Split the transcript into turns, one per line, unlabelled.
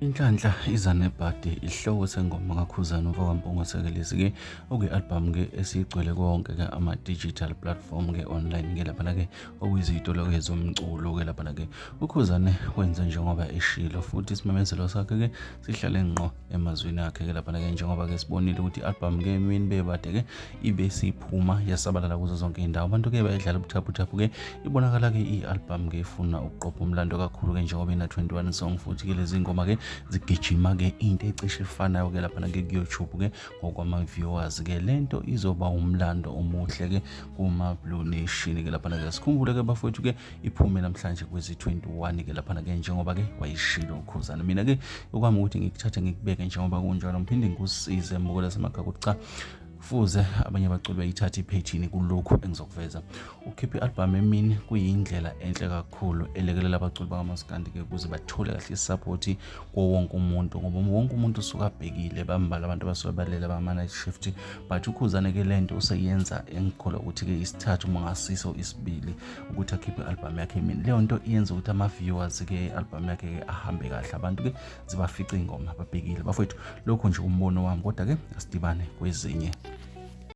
Inhlanhla iza nebhadi isihloko sengoma kaKhuzani Mfoka-Mpungose-ke okuyi-album-ke esiyigcwele konke-ke ama-digital platform-ke online-ke laphana-ke okuyizitolo-ke zomculo-ke laphana-ke uKhuzani wenze njengoba eshilo futhi isimemezelo sakhe-ke sihlale ngqo emazwini akhe-ke laphana-ke njengoba-ke sibonile ukuthi i-album-ke emini bebade-ke ibe siphuma yasabalala kuzo zonke iy'ndawo abantu-ke bayidlala ubuthaphu-ke ibonakala-ke i-album-ke ifuna ukuqopha umlando kakhulu-ke njengoba ina-21 song futhi-ke lezi ngoma-ke zigijima-ke into ecishe efanayo-ke laphana-ke ku-YouTube-ke ngokwama-viewers-ke lento izoba umlando omuhle-ke kuma-Blue Nation-ke laphana-ke sikhumbule-ke bafowethu-ke iphume namhlanje kwezi-21-ke laphana-ke njengoba-ke wayishilo uKhuzani. Mina-ke okwami ukuthi ngikuthathe ngikubeke njengoba kunjalo ngiphinde ngikusize mbukela semakhaya ukuthi cha fuze abanye abaculi bayithatha iphethini kulokhu engizokuveza. Ukhipha i-album emini kuyindlela enhle kakhulu elekelela abaculi bakamaskandi-ke ukuze bathole kahle isapoti wonke umuntu ngoba wonke umuntu usuke abhekile bambalwa abantu abasuke balela bama-night shift but uKhuzani-ke lento useyenza engikholwa ukuthi-ke isithathu uma ngasiso isibili ukuthi akhiphe i-album yakhe emini. Leyo nto iyenza ukuthi ama-viewers-ke i-album yakhe ahambe kahle abantu-ke zibafice ingoma babhekile bafowethu. Lokho nje umbono wami kodwa-ke asidibane kwezinye.